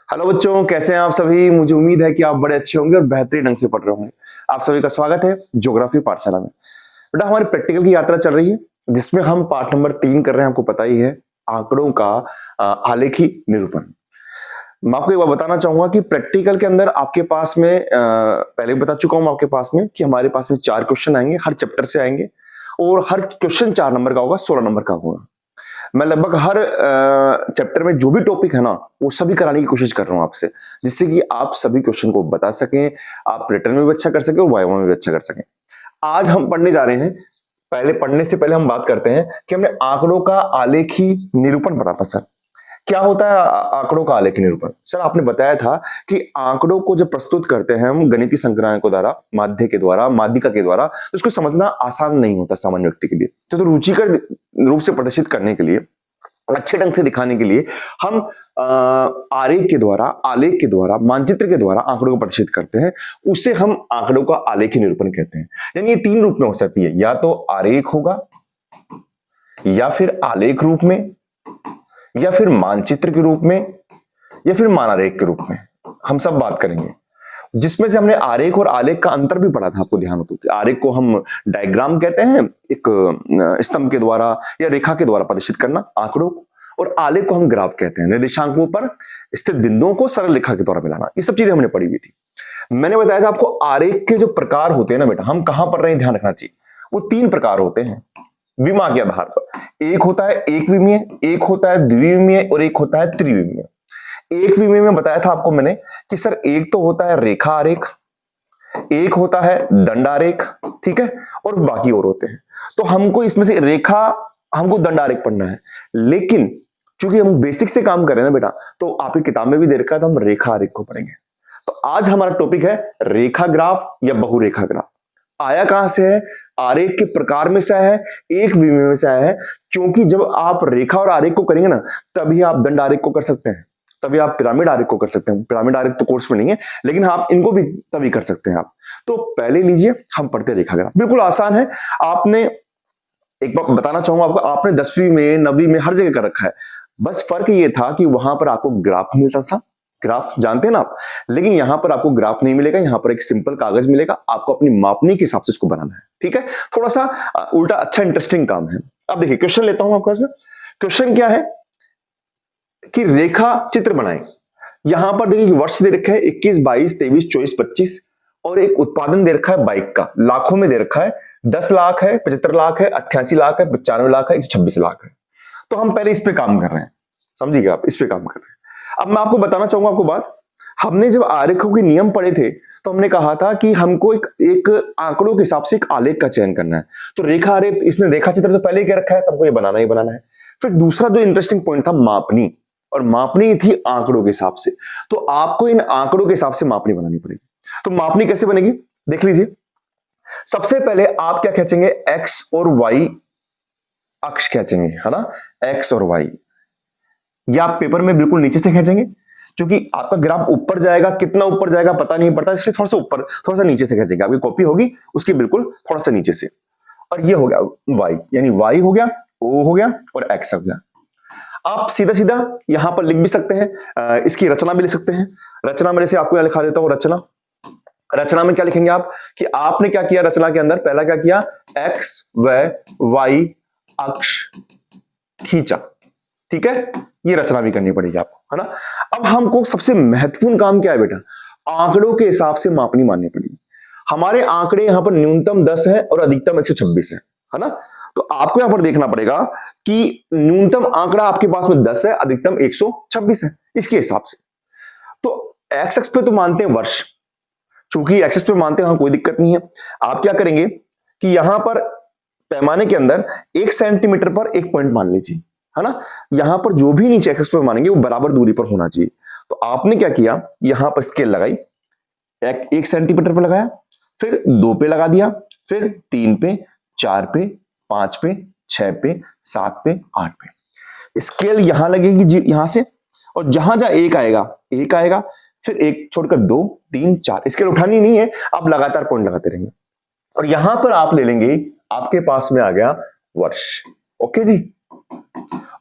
Hello बच्चों, कैसे हैं आप सभी। मुझे उम्मीद है कि आप बड़े अच्छे होंगे और बेहतरीन ढंग से पढ़ रहे होंगे। आप सभी का स्वागत है ज्योग्राफी पाठशाला में। बेटा, हमारी प्रैक्टिकल की यात्रा चल रही है जिसमें हम पाठ नंबर 3 कर रहे हैं। आपको पता ही है, आंकड़ों का आलेखी निरूपण। मैं आपको एक बार बताना चाहूंगा कि प्रैक्टिकल के अंदर आपके पास में पहले भी बता चुका हूं आपके पास में कि हमारे पास में 4 क्वेश्चन आएंगे, हर चैप्टर से आएंगे और हर क्वेश्चन 4 नंबर का होगा, 16 नंबर का होगा। मैं लगभग हर चैप्टर में जो भी टॉपिक है ना, वो सभी कराने की कोशिश कर रहा हूं आपसे, जिससे कि आप सभी क्वेश्चन को बता सकें, आप रिटर्न में भी अच्छा कर सकें और वाइवा में भी अच्छा कर सकें। आज हम पढ़ने जा रहे हैं। पहले पढ़ने से पहले हम बात करते हैं कि हमने आंकड़ों का आलेखी निरूपण पढ़ा था। सर, क्या होता है आंकड़ों का आलेखी निरूपण? सर, आपने बताया था कि आंकड़ों को जब प्रस्तुत करते हैं हम गणितीय संक्रांत द्वारा, माध्य के द्वारा, माध्यिका के द्वारा, तो इसको समझना आसान नहीं होता सामान्य व्यक्ति के लिए। तो रुचिकर रूप से प्रदर्शित करने के लिए, अच्छे ढंग से दिखाने के लिए हम आरेख के द्वारा, आलेख के द्वारा, मानचित्र के द्वारा आंकड़ों को प्रदर्शित करते हैं। उसे हम आंकड़ों का आलेखी निरूपण कहते हैं। यानी ये 3 रूप में हो सकती है, या तो आरेख होगा, या फिर आलेख रूप में, या फिर मानचित्र के रूप में, या फिर मानारेख के रूप में। हम सब बात करेंगे, जिसमें से हमने आरेख और आलेख का अंतर भी पढ़ा था। आपको ध्यान हो तो कि आरेख को हम डायग्राम कहते हैं, एक स्तंभ के द्वारा या रेखा के द्वारा प्रदर्शित करना आंकड़ों को, और आलेख को हम ग्राफ कहते हैं, निर्देशांकों पर स्थित बिंदुओं को सरल रेखा के द्वारा मिलाना। ये सब चीजें हमने पढ़ी हुई थी। मैंने बताया था आपको आरेख के जो प्रकार होते हैं ना बेटा, हम कहां पढ़ रहे हैं ध्यान रखना चाहिए। वो 3 प्रकार होते हैं विमा के आधार पर। एक होता है एक विमीय, एक होता है द्विविमीय और एक होता है त्रिविमीय। एक विमीय में बताया था आपको मैंने कि सर, एक तो होता है रेखा आरेख, एक होता है दंडारेख, ठीक है, और बाकी और होते हैं। तो हमको इसमें से रेखा, हमको दंडारेख पढ़ना है, लेकिन चूंकि हम बेसिक से काम कर रहे हैं ना बेटा, तो आपकी किताब में भी दे रखा है, तो हम रेखा आरेख को पढ़ेंगे। तो आज हमारा टॉपिक है रेखा ग्राफ या बहुरेखा ग्राफ। आया कहां से है? आरेख के प्रकार में से आया है, एक विमीय में से आया है। क्योंकि जब आप रेखा और आरेख को करेंगे ना, तभी आप दंड आरेख को कर सकते हैं, तभी आप पिरामिड आरेख को कर सकते हैं। पिरामिड आरेख तो कोर्स में नहीं है, लेकिन आप इनको भी तभी कर सकते हैं आप। तो पहले लीजिए, हम पढ़ते रेखा ग्राफ। बिल्कुल आसान है। आपने, एक बार बताना चाहूंगा आपको, आपने 10वीं में, 9वीं में हर जगह कर रखा है। बस फर्क ये था कि वहां पर आपको ग्राफ मिलता था, ग्राफ जानते हैं ना आप, लेकिन यहां पर आपको ग्राफ नहीं मिलेगा। यहां पर एक सिंपल कागज मिलेगा, आपको अपनी मापनी के हिसाब से इसको बनाना है, ठीक है। थोड़ा सा उल्टा अच्छा इंटरेस्टिंग काम है। अब देखिए, क्वेश्चन लेता हूं आपके पास में। क्वेश्चन क्या है कि रेखा चित्र बनाएं। यहां पर देखिए वर्ष दे रखा है 21, 22, 23, 24, 25, और एक उत्पादन दे रखा है बाइक का, लाखों में दे रखा है। 10 लाख है, 75 लाख है, 88 लाख है, 95 लाख है, 126 लाख है। तो हम पहले इस पे काम कर रहे हैं, समझिएगा आप, इस पे काम कर रहे हैं। अब मैं आपको बताना चाहूंगा आपको बात, हमने जब आरेखों के नियम पढ़े थे, तो हमने कहा था कि हमको एक आंकड़ों के हिसाब से एक आलेख का चयन करना है। तो रेखा आरेख, इसने रेखा चित्र तो पहले ही कर रखा है, तो हमको ये बनाना ही बनाना है। फिर दूसरा जो इंटरेस्टिंग पॉइंट था, मापनी, और मापनी थी आंकड़ों के हिसाब से। तो आपको इन आंकड़ों के हिसाब से मापनी बनानी पड़ेगी। तो मापनी कैसे बनेगी, देख लीजिए। सबसे पहले आप क्या खींचेंगे, एक्स और वाई अक्ष खींचेंगे, है ना, एक्स और वाई। या आप पेपर में बिल्कुल नीचे से खींचेंगे, क्योंकि आपका ग्राफ ऊपर जाएगा, कितना ऊपर जाएगा पता नहीं पड़ता, इसलिए थोड़ा सा ऊपर, थोड़ा सा नीचे से खींचेंगे। आपकी कॉपी होगी उसकी बिल्कुल थोड़ा सा नीचे से। और ये हो गया वाई, यानी वाई हो गया, ओ हो गया और एक्स हो गया। आप सीधा सीधा यहां पर लिख भी सकते हैं, इसकी रचना भी लिख सकते हैं। रचना में से आपको यहां लिखा देता हूं रचना। रचना में क्या लिखेंगे आप कि आपने क्या किया रचना के अंदर, पहला क्या किया, एक्स व वाई अक्ष खींचा, ठीक है। ये रचना भी करनी पड़ेगी आपको, है ना। अब हमको सबसे महत्वपूर्ण काम क्या है बेटा, आंकड़ों के हिसाब से मापनी माननी पड़ेगी। हमारे आंकड़े यहां पर न्यूनतम 10 है और अधिकतम 126 है ना। तो आपको यहां पर देखना पड़ेगा कि न्यूनतम आंकड़ा आपके पास में 10 है, अधिकतम 126 है, इसके हिसाब से। तो एक्स एक्स पे तो मानते हैं वर्ष, चूंकि एक्सेस पे मानते हैं, कोई दिक्कत नहीं है। आप क्या करेंगे कि यहां पर पैमाने के अंदर 1 सेंटीमीटर पर एक पॉइंट मान लीजिए, है ना। यहां पर जो भी नीचे एक्सेस पे मानेंगे वो बराबर दूरी पर होना चाहिए। तो आपने क्या किया, यहां पर स्केल लगाई, 1 सेंटीमीटर पर लगाया, फिर 2 पे लगा दिया, फिर 3 पे, 4 पे, 5 पे, 6 पे, 7 पे, 8 पे। स्केल यहां लगेगी यहां से, और जहां जहां एक आएगा, फिर एक छोड़कर 2, 3, 4, स्केल उठानी नहीं है, आप लगातार पॉइंट लगाते रहेंगे। और यहां पर आप ले लेंगे, आपके पास में आ गया वर्ष, ओके जी।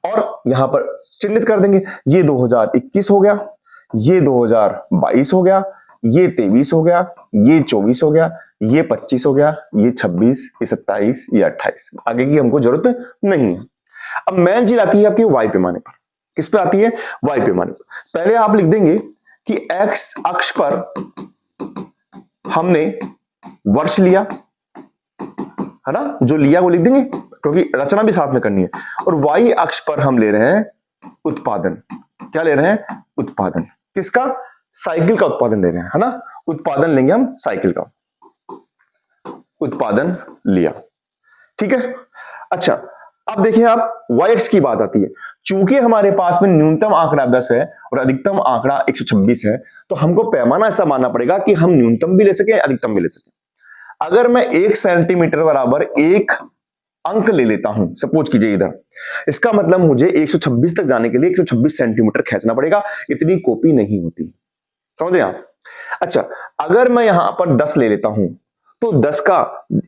और यहां पर चिन्हित कर देंगे, ये 2021 हो गया, ये 2022 हो गया, ये 23 हो गया, ये 24 हो गया, ये 25 हो गया, ये 26, ये 27, ये 28। आगे की हमको जरूरत नहीं है। अब मेन चीज आती है आपकी वाई पैमाने पर। किस पे आती है? वाई पैमाने पर। पहले आप लिख देंगे कि एक्स अक्ष पर हमने वर्ष लिया, है ना, जो लिया वो लिख देंगे क्योंकि रचना भी साथ में करनी है। और वाई अक्ष पर हम ले रहे हैं उत्पादन। क्या ले रहे हैं? उत्पादन। किसका? साइकिल का उत्पादन ले रहे हैं, है ना। उत्पादन लेंगे हम साइकिल का। उत्पादन लिया, ठीक है। अच्छा, अब देखिए आप वाई एक्स की बात आती है। चूंकि हमारे पास में न्यूनतम आंकड़ा 10 है और अधिकतम आंकड़ा 126 है, तो हमको पैमाना ऐसा मानना पड़ेगा कि हम न्यूनतम भी ले सके, अधिकतम भी ले सके। अगर मैं 1 सेंटीमीटर बराबर 1 अंक ले लेता हूं, सपोज कीजिए इधर, इसका मतलब मुझे 126 तक जाने के लिए 126 सेंटीमीटर खींचना पड़ेगा। इतनी कॉपी नहीं होती, समझ रहे आप। अच्छा, अगर मैं यहां पर 10 ले लेता हूं, तो 10 का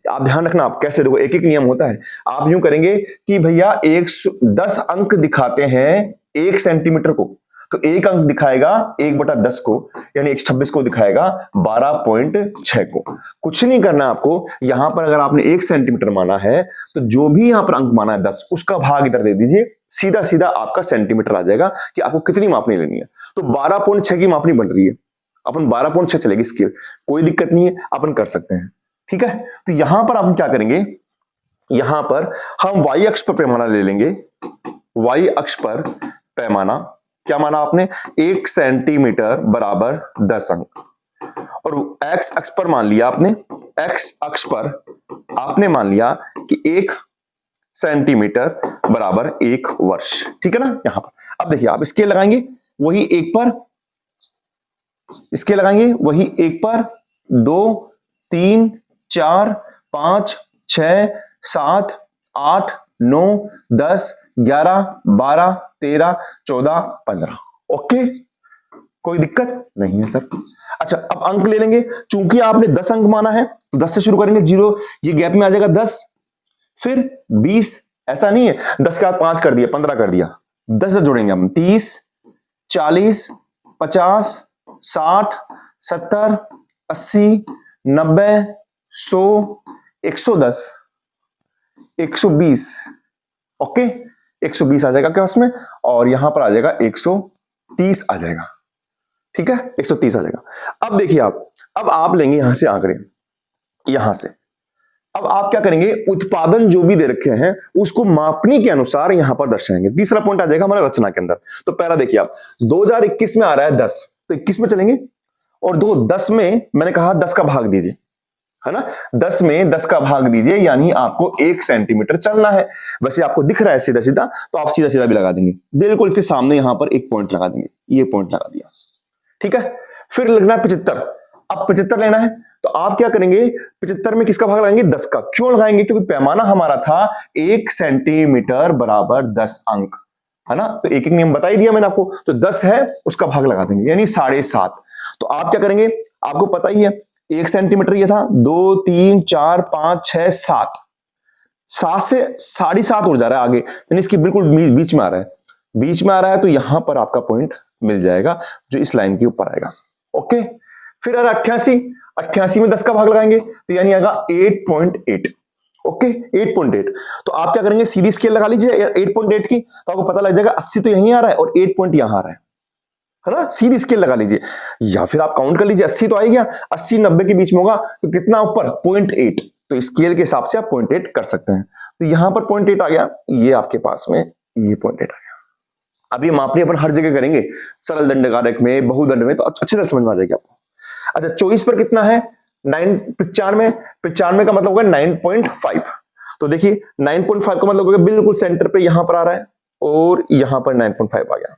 आप ध्यान रखना, आप कैसे देखो, एक एक नियम होता है। आप यूं करेंगे कि भैया 10 अंक दिखाते हैं 1 सेंटीमीटर को, तो 1 अंक दिखाएगा 1/10 को, यानी 126 को दिखाएगा 12.6 को। कुछ नहीं करना आपको, यहां पर अगर आपने 1 सेंटीमीटर माना है, तो जो भी यहां पर अंक माना है 10, उसका भाग इधर दे दीजिए, सीधा सीधा आपका सेंटीमीटर आ जाएगा कि आपको कितनी मापनी लेनी है। तो 12.6 की मापनी बन रही है, अपन 12.6 चलेगी स्केल, कोई दिक्कत नहीं है, अपन कर सकते हैं, ठीक है। तो यहां पर हम क्या करेंगे, यहां पर हम वाई अक्ष पर पैमाना ले लेंगे। वाई अक्ष पर पैमाना क्या माना आपने? 1 सेंटीमीटर बराबर 10 अंक। और एक्स अक्ष पर मान लिया आपने, एक्स अक्ष पर आपने मान लिया कि 1 सेंटीमीटर बराबर 1 वर्ष, ठीक है ना। यहां पर अब देखिए आप स्केल लगाएंगे, वही 1 पर, स्केल लगाएंगे वही 1 पर, 2, 3, 4, 5, 6, 7, 8, 9, 10, 11, 12, 13, 14, 15। ओके, कोई दिक्कत नहीं है सर। अच्छा, अब अंक ले लेंगे। चूंकि आपने 10 अंक माना है, 10 से शुरू करेंगे, 0 ये गैप में आ जाएगा 10, फिर 20, ऐसा नहीं है 10 के बाद 5 कर दिया, 15 कर दिया, 10 से जोड़ेंगे हम 30, 40, 50, 60, 70, 80, 90, 100, 110, 120। ओके, 120 आ जाएगा क्या उसमें, और यहां पर आ जाएगा 130 आ जाएगा, ठीक है, 130 आ जाएगा। अब देखिए आप, अब आप लेंगे यहां से आंकड़े, यहां से अब आप क्या करेंगे, उत्पादन जो भी दे रखे हैं उसको मापनी के अनुसार यहां पर दर्शाएंगे। तीसरा पॉइंट आ जाएगा हमारा रचना के अंदर। तो पहला देखिए आप, 2021 में आ रहा है 10, तो 21 में चलेंगे, और 10 में मैंने कहा 10 का भाग दीजिए, है ना, 10 में 10 का भाग दीजिए, यानी आपको 1 सेंटीमीटर चलना है। वैसे आपको दिख रहा है सीधा सीधा, तो आप सीधा सीधा भी लगा देंगे, बिल्कुल इसके सामने यहां पर एक पॉइंट लगा देंगे, ये पॉइंट लगा दिया, ठीक है। फिर लगना है 75, अब 75 लेना है, तो आप क्या करेंगे, 75 में किसका भाग लगाएंगे, 10 का। क्यों लगाएंगे, क्योंकि पैमाना हमारा था 1 सेंटीमीटर बराबर 10 अंक, है ना। तो एक एक नियम बता ही दिया मैंने आपको, तो 10 है उसका भाग लगा देंगे, यानी 7.5। तो आप क्या करेंगे, आपको पता ही है 1 सेंटीमीटर ये था, 2, 3, 4, 5, 6, 7, 7 से 7.5 उड़ जा रहा है आगे, यानी इसकी बिल्कुल बीच में आ रहा है, बीच में आ रहा है, तो यहां पर आपका पॉइंट मिल जाएगा जो इस लाइन के ऊपर आएगा। ओके, फिर 88 में 10 का भाग लगाएंगे, तो यानी आएगा 8.8। ओके, 8.8। तो आप क्या करेंगे, सीधी स्केल लगा लीजिए 8.8 की, तो आपको पता लग जाएगा 80 तो यहीं आ रहा है और 8 पॉइंट यहां आ रहा है ना। सीधी स्केल लगा लीजिए, या फिर आप काउंट कर लीजिए, 80 तो आ ही गया, 80-90 के बीच में होगा, तो कितना ऊपर, 0.8। तो स्केल के हिसाब से आप 0.8 कर सकते हैं। तो यहां पर 0.8 आ गया, ये आपके पास में ये 0.8 आ गया। अब ये मापनी अपन हर जगह करेंगे, सरल दंडकारक में, बहुदंड में, तो अच्छी तरह समझ में आ जाएगी आपको। अच्छा, 24 पर कितना है, 95 का मतलब होगा 9.5। तो देखिए 9.5 का मतलब होगा बिल्कुल सेंटर पे यहां पर आ रहा है, और यहां पर 9.5 आ गया,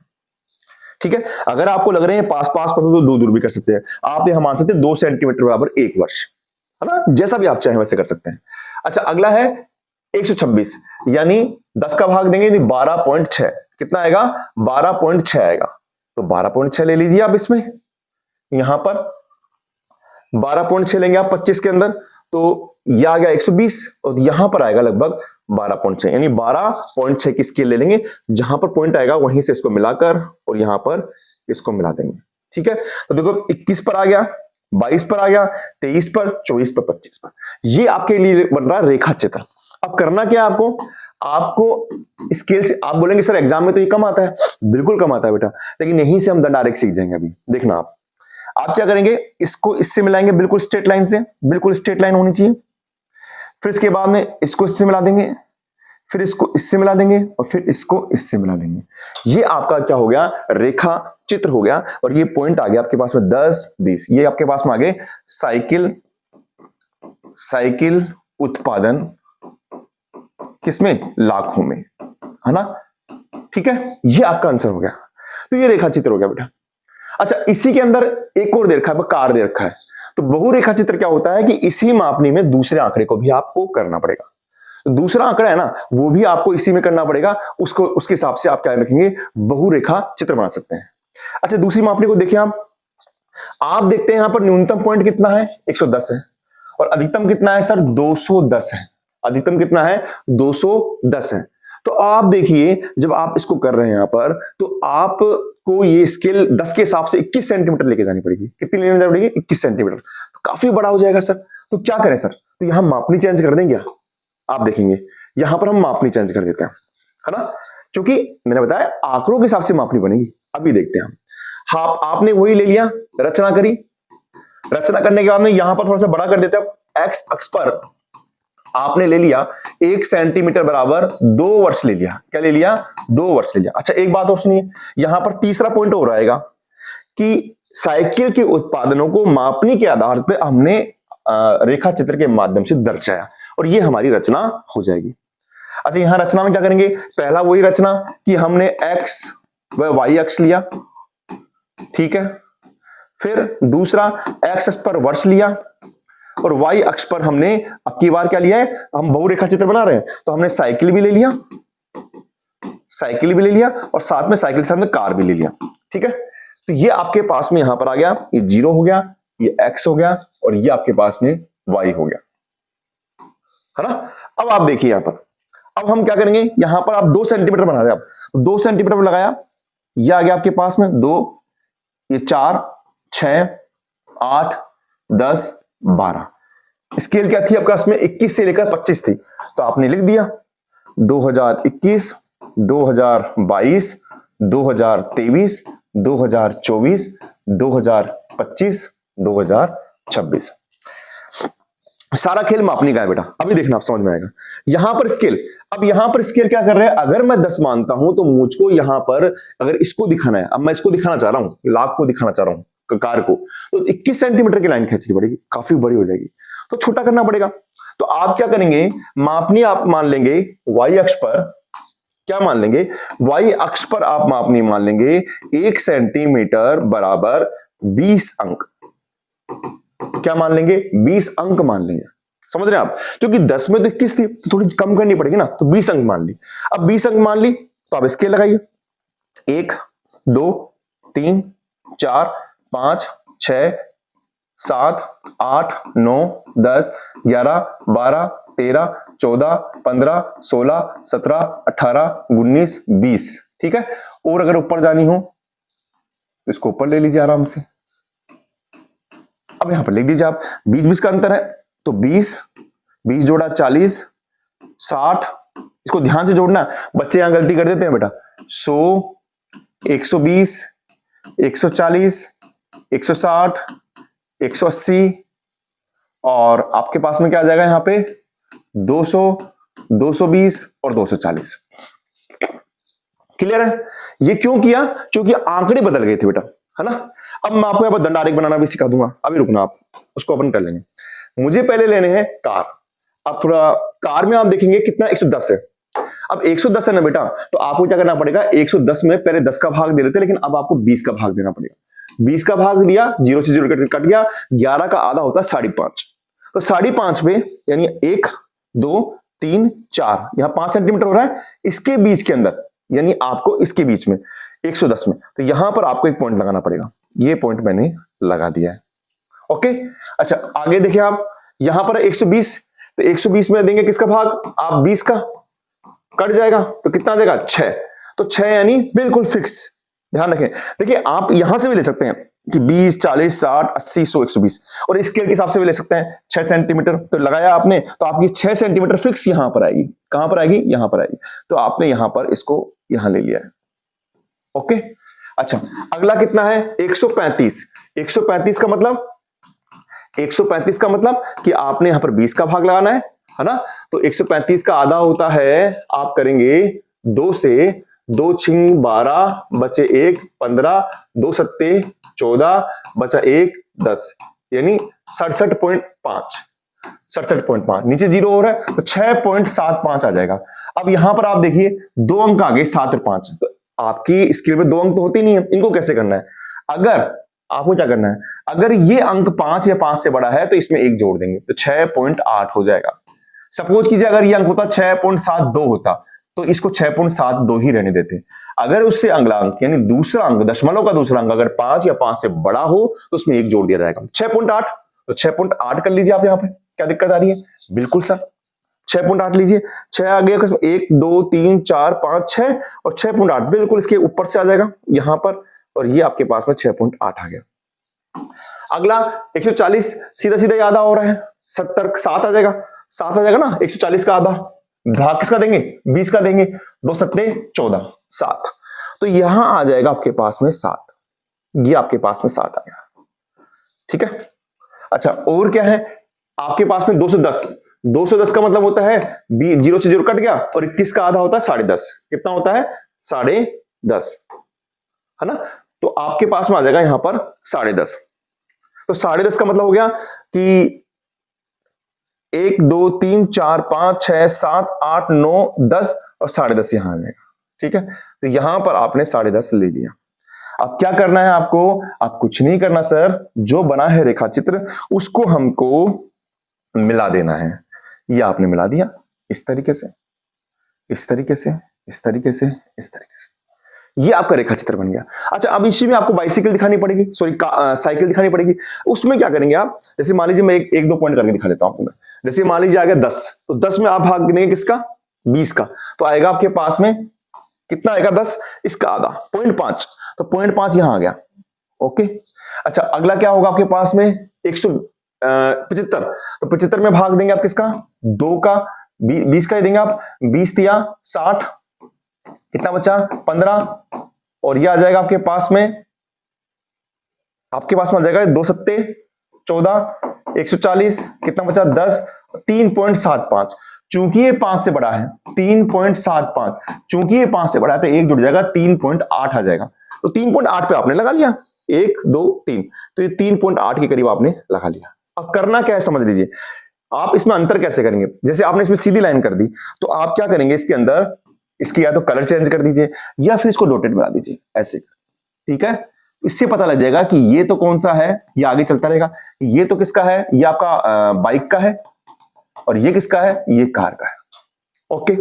ठीक है। अगर आपको लग रहे हैं पास पास पर, तो दूर दूर भी कर सकते हैं आप। यहां मान सकते हैं 2 सेंटीमीटर बराबर 1 वर्ष, है ना, जैसा भी आप चाहें वैसे कर सकते हैं। अच्छा, अगला है 126, यानी 10 का भाग देंगे, 12.6, कितना आएगा, 12.6 आएगा। तो 12.6 ले लीजिए आप इसमें, यहां पर 12.6 लेंगे आप 25 के अंदर, तो यह आ गया 120, और यहां पर आएगा लगभग 12.6, यानी 12.6 की स्केल ले लेंगे, जहां पर पॉइंट आएगा वहीं से इसको मिलाकर और यहां पर इसको मिला देंगे, ठीक है, तो देखो 21 पर आ गया, 22 पर आ गया, 23 पर, 24 पर, 25 पर, ये आपके लिए बन रहा है रेखा चित्र। अब करना क्या है आपको स्केल से, आप बोलेंगे सर एग्जाम में तो ये कम आता है, बिल्कुल कम आता है बेटा, लेकिन यहीं से हम डायरेक्ट सीख जाएंगे। अभी देखना आप क्या करेंगे, इसको इससे मिलाएंगे, बिल्कुल स्ट्रेट लाइन से, बिल्कुल स्ट्रेट लाइन होनी चाहिए। फिर इसके बाद में इसको इससे मिला देंगे, फिर इसको इससे मिला देंगे, और फिर इसको इससे मिला देंगे। ये आपका क्या हो गया, रेखा चित्र हो गया। और ये पॉइंट आ गया आपके पास में 10, 20, ये आपके पास में आ गए साइकिल उत्पादन किसमें, लाखों में, है ना। ठीक है, ये आपका आंसर हो गया। तो ये रेखा चित्र हो गया बेटा। अच्छा, इसी के अंदर एक और दे रखा है, कार दे रखा है। तो बहुरेखा चित्र क्या होता है कि इसी मापनी में दूसरे आंकड़े को भी आपको करना पड़ेगा। तो दूसरा आंकड़ा है ना, वो भी आपको इसी में करना पड़ेगा, उसको उसके हिसाब से आप क्या रखेंगे, बहुरेखा चित्र बना सकते हैं। अच्छा, दूसरी मापनी को देखिए आप देखते हैं यहां पर न्यूनतम पॉइंट कितना है, 110 है, और अधिकतम कितना है सर, 210 है। अधिकतम कितना है, 210 है। तो आप देखिए, जब आप इसको कर रहे हैं यहां पर, तो आपको ये स्केल 10 के हिसाब से 21 सेंटीमीटर लेके जानी पड़ेगी। कितनी लेने जानी पड़ेगी, 21 सेंटीमीटर। तो काफी बड़ा हो जाएगा सर। तो क्या करें सर, तो यहां मापनी चेंज कर देंगे। आप देखेंगे यहां पर हम मापनी चेंज कर देते हैं, है ना, क्योंकि मैंने बताया आंकड़ों के हिसाब से मापनी बनेगी। अभी देखते हैं हम। हाँ, आपने वही ले लिया, रचना करी, रचना करने के बाद में यहां पर थोड़ा सा बड़ा कर देते हैं। एक्स अक्ष पर आपने ले लिया 1 सेंटीमीटर बराबर 2 वर्ष ले लिया। क्या ले लिया, 2 वर्ष ले लिया। अच्छा, एक बात और सुनिए, यहां पर तीसरा पॉइंट हो रहेगा कि साइकिल के उत्पादनों को मापनी के आधार पर हमने रेखा चित्र के माध्यम से दर्शाया, और ये हमारी रचना हो जाएगी। अच्छा, यहां रचना में क्या करेंगे, पहला वही रचना कि हमने एक्स व वाई अक्ष लिया, ठीक है। फिर दूसरा एक्स अक्ष पर वर्ष लिया, और वाई अक्ष पर हमने अब की बार क्या लिया है, हम बहुरेखा चित्र बना रहे हैं, तो हमने साइकिल भी ले लिया, साइकिल भी ले लिया, और साथ में साइकिल के साथ में कार भी ले लिया, ठीक है। तो ये आपके पास में यहां पर आ गया, ये 0 हो गया, ये एक्स हो गया, और ये आपके पास में वाई हो गया, है ना। अब आप देखिए यहां पर, अब हम क्या करेंगे, यहां पर आप 2 सेंटीमीटर बना रहे हैं, आप 2 सेंटीमीटर लगाया, ये आ गया आपके पास में 2, ये 4, 6, 8, 10, 12। स्केल क्या थी आपके पास में, 21 से लेकर 25 थी। तो आपने लिख दिया 2021, 2022, 2023, 2024, 2025, 2026। सारा खेल मापनी का है बेटा। अभी देखना, आप समझ में आएगा। यहां पर स्केल, अब यहां पर स्केल क्या कर रहे हैं, अगर मैं 10 मानता हूं तो मुझको यहां पर अगर इसको दिखाना है, अब मैं इसको दिखाना चाह रहा हूं, लाख को दिखाना चाह रहा हूं, कार को, तो 21 सेंटीमीटर की लाइन खींचनी पड़ेगी, काफी बड़ी हो जाएगी, तो छोटा करना पड़ेगा। तो आप क्या करेंगे, मापनी आप मान लेंगे वाई अक्ष पर, क्या मान लेंगे, वाई अक्ष पर आप मापनी मान लेंगे 1 सेंटीमीटर बराबर 20 अंक। क्या मान लेंगे, 20 अंक मान लेंगे। समझ रहे हैं आप, क्योंकि 10 में तो 21 थी, तो थोड़ी कम करनी पड़ेगी ना, तो 20 अंक मान ली। अब 20 अंक मान ली, तो आप स्केल लगाइए, 1, 2, 3, 4, 5, 6, 7, 8, 9, 10, 11, 12, 13, 14, 15, 16, 17, 18, 19, 20, ठीक है। और अगर ऊपर जानी हो तो इसको ऊपर ले लीजिए आराम से। अब यहां पर लिख दीजिए आप, 20-20 का अंतर है, तो 20 जोड़ा 40, 60, इसको ध्यान से जोड़ना, बच्चे यहां गलती कर देते हैं बेटा, 100, 120, 140, 160, 180, और आपके पास में क्या आ जाएगा यहां पे 200, 220 और 240। क्लियर है। ये क्यों किया, क्योंकि आंकड़े बदल गए थे बेटा, है ना। अब मैं आपको यहां पर दंडारेख बनाना भी सिखा दूंगा, अभी रुकना, आप उसको अपन कर लेंगे। मुझे पहले लेने हैं कार। अब थोड़ा कार में आप देखेंगे कितना, 110 है। अब 110 है ना बेटा, तो आपको क्या करना पड़ेगा, 110 में पहले 10 का भाग दे रहे थे, लेकिन अब आपको 20 का भाग देना पड़ेगा। 20 का भाग दिया, 0 से 0 कट गया, 11 का आधा होता है 5.5, तो 5.5 पे यानी 1, 2, 3, 4, यहां 5 सेंटीमीटर हो रहा है, इसके बीच के अंदर, यानी आपको इसके बीच में 110 में, तो यहां पर आपको एक पॉइंट लगाना पड़ेगा। ये पॉइंट मैंने लगा दिया है, ओके। अच्छा, आगे देखिए आप, यहां पर 120, तो 120 में देंगे किसका भाग, आप 20 का, कट जाएगा तो कितना देगा, 6, तो 6 यानी बिल्कुल फिक्स। ध्यान रखें, देखिए आप यहां से भी ले सकते हैं, कि 20, 40, 60, 80, 100, 120 और स्केल के हिसाब से भी ले सकते हैं 6 सेंटीमीटर। तो लगाया आपने तो आपकी 6 सेंटीमीटर फिक्स यहां पर आएगी। कहां पर आएगी? यहां पर आएगी। तो आपने यहां पर इसको यहां ले लिया है। ओके, अच्छा अगला कितना है? 135। 135 का मतलब 135 का मतलब कि आपने यहां पर 20 का भाग लगाना है ना। तो 135 का आधा होता है, आप करेंगे 2 से 2 छिंग 12 बचे 1 15 2 सत्ते 14 बचा 1 10 यानी 67.5। 67.5 नीचे जीरो हो रहा है तो 6.75 आ जाएगा। अब यहां पर आप देखिए 2 अंक आ गए 7 और 5। तो आपकी स्केल में 2 अंक तो होते नहीं है, इनको कैसे करना है? अगर आपको क्या करना है, अगर ये अंक 5 या 5 से बड़ा है तो इसमें 1 जोड़ देंगे तो 6.8 हो जाएगा। सपोज कीजिए अगर ये अंक होता 6.72 होता तो इसको 6.72 ही रहने देते। अगर उससे अगला अंक यानी दूसरा अंक दशमलव का दूसरा अंक अगर 5 या 5 से बड़ा हो तो उसमें 1 जोड़ दिया जाएगा 6.8। तो 6.8 कर लीजिए आप। यहां पे क्या दिक्कत आ रही है? बिल्कुल सर 6.8 लीजिए। 6 आ गया, 1 2 3 4 5 6 और 6.8 बिल्कुल इसके ऊपर से आ जाएगा यहां पर और ये आपके पास में 6.8 आ गया। अगला 140 सीधा सीधा याद हो रहा है 70 7 आ जाएगा। 7 आ जाएगा ना। 140 का आधा भाग किसका देंगे? 20 का देंगे। 2 सत्ते 14 7 तो यहां आ जाएगा आपके पास में 7। ये आपके पास में 7 आ गया। ठीक है, अच्छा और क्या है आपके पास में? 210। 210 का मतलब होता है 0 से 0 कट गया और 21 का आधा होता है 10.5। कितना होता है? 10.5 है ना। तो आपके पास में आ जाएगा यहां पर 10.5। तो 10.5 का मतलब हो गया कि 1 2 3 4 5 6 7 8 9 10 और 10.5 यहां आ जाएगा। ठीक है, तो यहां पर आपने 10.5 ले लिया। अब क्या करना है आपको? आप कुछ नहीं करना सर, जो बना है रेखा चित्र उसको हमको मिला देना है। ये आपने मिला दिया इस तरीके से, इस तरीके से, इस तरीके से, इस तरीके से। ये आपका रेखा चित्र बन गया। अच्छा अब इसी में आपको बाइसिकल दिखानी पड़ेगी, सॉरी साइकिल दिखानी पड़ेगी। उसमें क्या करेंगे आप? जैसे मान लीजिए मैं एक दो पॉइंट करके दिखा लेता हूं आपको मैं। जैसे मान लीजिए आ गया 10 तो 10 में आप भाग देंगे किसका? 20 का। तो आएगा आपके पास में कितना आएगा? 10 इसका आधा 0.5 तो 0.5 यहां आ गया। ओके, अच्छा अगला क्या होगा आपके पास में? 175 तो 75 में भाग देंगे आप किसका? 2 का। 20 का ही देंगे आप। 20 दिया 60 कितना बचा? 15 और ये आ जाएगा आपके पास में आ जाएगा 2 सत्ते 14 140 कितना बचा? 10 3.75। चूंकि ये 5 से बड़ा है 3.75 चूंकि ये 5 से बड़ा है तो 1 जुड़ जाएगा 3.8 आ जाएगा। तो 3.8 पे आपने लगा लिया 1 2 3 तो ये 3.8 के करीब आपने लगा लिया। अब करना क्या है समझ लीजिए। आप इसमें अंतर कैसे करेंगे? जैसे आपने इसमें सीधी लाइन कर दी तो आप क्या करेंगे इसके अंदर? इसकी या तो कलर चेंज कर दीजिए या फिर इसको डॉटेड बना दीजिए ऐसे। ठीक है, इससे पता लग जाएगा कि ये तो कौन सा है, ये आगे चलता रहेगा। ये तो किसका है? ये आपका बाइक का है और ये किसका है? ये कार का है। ओके,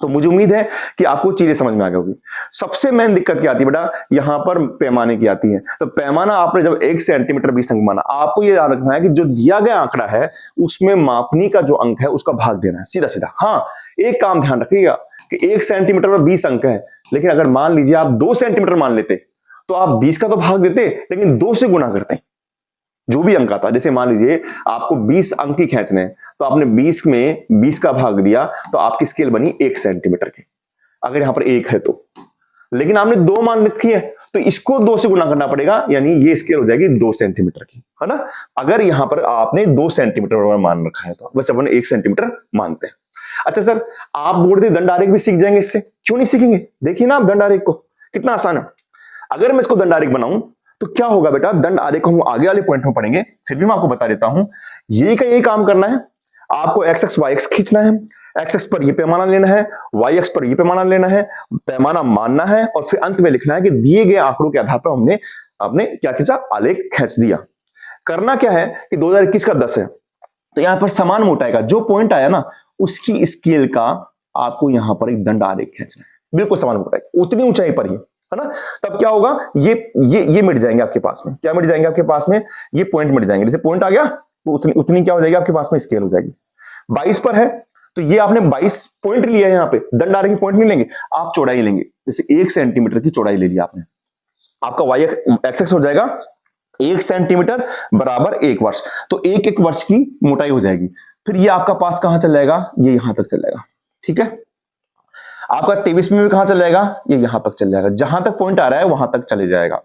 तो मुझे उम्मीद है कि आपको चीजें समझ में आ गई होगी। सबसे मेन दिक्कत क्या आती है बेटा? यहां पर पैमाने की आती है। तो पैमाना आपने जब 1 सेंटीमीटर 20 अंक माना, आपको यह ध्यान रखना है कि जो दिया गया आंकड़ा है उसमें मापनी का जो अंक है उसका भाग देना है सीधा सीधा। हाँ, एक काम ध्यान रखिएगा कि 1 सेंटीमीटर में 20 अंक है, लेकिन अगर मान लीजिए आप 2 सेंटीमीटर मान लेते तो आप 20 का तो भाग देते लेकिन 2 से गुना करते जो भी अंक आता। जैसे मान लीजिए आपको 20 अंक ही खींचने हैं तो आपने 20 में 20 का भाग दिया तो आपकी स्केल बनी 1 सेंटीमीटर की, अगर यहां पर 1 है तो। लेकिन आपने 2 मान रखी है तो इसको 2 से गुना करना पड़ेगा, यानी ये स्केल हो जाएगी 2 सेंटीमीटर की, है ना। अगर यहां पर आपने 2 सेंटीमीटर मान रखा है तो बस अपन 1 सेंटीमीटर मानते हैं। अच्छा सर, आप बोर्ड से दंड आरेख भी सीख जाएंगे इससे, क्यों नहीं सीखेंगे? देखिए ना आप दंड आरेख को, कितना आसान है। अगर मैं इसको दंड आरेख बनाऊं तो क्या होगा बेटा? दंड आरेख को हम आगे वाले पॉइंट में पढ़ेंगे, फिर भी मैं आपको बता देता हूं। यही का यही काम करना है आपको। एक्स एक्स वाई एक्स खींचना है, एक्स एक्स पर ये पैमाना लेना है, वाई एक्स पर ये पैमाना लेना है, पैमाना मानना है और फिर अंत में लिखना है कि दिए गए आंकड़ों के आधार पर हमने आपने क्या खींचा? आलेख खींच दिया। करना क्या है कि 2021 का 10 है तो यहां पर समान मोटाई का जो पॉइंट आया ना उसकी स्केल का आपको यहां पर एक दंड आरेख खींचना है, बिल्कुल समान मोटाई उतनी ऊंचाई पर ही, है ना। तब क्या होगा? ये मिट जाएंगे आपके पास में। क्या मिट जाएंगे आपके पास में? ये पॉइंट मिट जाएंगे। जैसे पॉइंट आ गया तो उतनी क्या हो जाएगी आपके पास में? स्केल हो जाएगी। 22 पर है तो ये आपने 22 पॉइंट लिया है। यहां पे दंड आरेख की पॉइंट नहीं लेंगे, आप चौड़ाई लेंगे। जैसे 1 सेंटीमीटर की चौड़ाई ले लिया आपने, आपका वाई एक्स एक्स हो जाएगा 1 सेंटीमीटर बराबर 1 वर्ष, तो 1 वर्ष की मोटाई हो जाएगी। फिर ये आपका पास कहां चल जाएगा, ये यहां तक चल जाएगा। ठीक है, आपका 23 में भी कहां चल जाएगा, ये यहां तक चल जाएगा, जहां तक पॉइंट आ रहा है वहां तक चले जाएगा।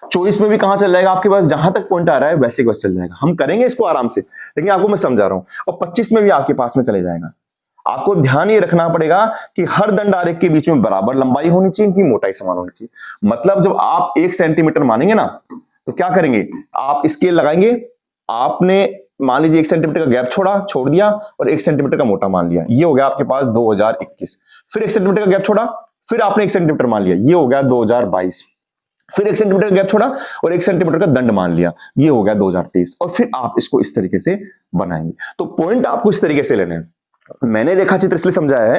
24 में भी कहां चल जाएगा आपके पास, जहां तक पॉइंट आ रहा है वैसे के वैसे चल जाएगा। हम करेंगे इसको आराम से, लेकिन आपको मैं समझा रहा हूं। और 25 में भी आपके पास में चले जाएगा। आपको ध्यान ये रखना पड़ेगा कि हर दंड आरेख के बीच में बराबर लंबाई होनी चाहिए, इनकी मोटाई समान होनी चाहिए। मतलब जब आप 1 सेंटीमीटर मानेंगे ना, तो क्या करेंगे, आप स्केल लगाएंगे, आपने मान लीजिए 1 सेंटीमीटर का गैप छोड़ दिया और 1 सेंटीमीटर का मोटा मान लिया, ये हो गया आपके पास 2021। फिर 1 सेंटीमीटर का गैप छोड़ा, फिर आपने 1 सेंटीमीटर मान लिया, ये हो गया 2022। फिर 1 सेंटीमीटर का गैप छोड़ा और 1 सेंटीमीटर का दंड मान लिया, ये हो गया 2023। और फिर आप इसको इस तरीके से बनाएंगे। तो पॉइंट आपको इस तरीके से लेने हैं। मैंने रेखा चित्र इसलिए समझाया है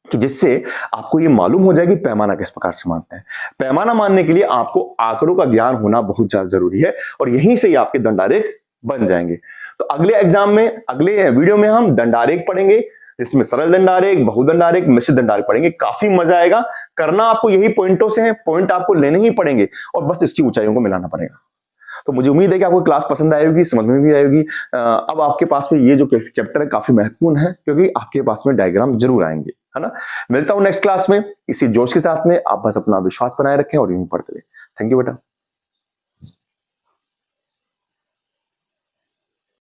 कि जिससे आपको ये मालूम हो जाए कि पैमाना किस प्रकार से मानते हैं। पैमाना मानने के लिए आपको आंकड़ों का ज्ञान होना बहुत ज्यादा जरूरी है, और यहीं से ही आपके दंडारेख बन जाएंगे। तो अगले एग्जाम में, अगले वीडियो में हम दंडारेख पढ़ेंगे, जिसमें सरल दंडारेख, बहुदंडारेख, मिश्र दंडारेख पढ़ेंगे। काफी मजा आएगा। करना आपको यही पॉइंटों से है, पॉइंट आपको लेने ही पड़ेंगे और बस इसकी ऊंचाइयों को मिलाना पड़ेगा। तो मुझे उम्मीद है कि आपको क्लास पसंद आएगी, समझ में भी आएगी। अब आपके पास में ये जो चैप्टर है काफी महत्वपूर्ण है, क्योंकि आपके पास में डायग्राम जरूर आएंगे, है ना। मिलता हूं नेक्स्ट क्लास में इसी जोश के साथ में। आप बस अपना विश्वास बनाए रखें और यूं ही पढ़ते रहे। थैंक यू बेटा।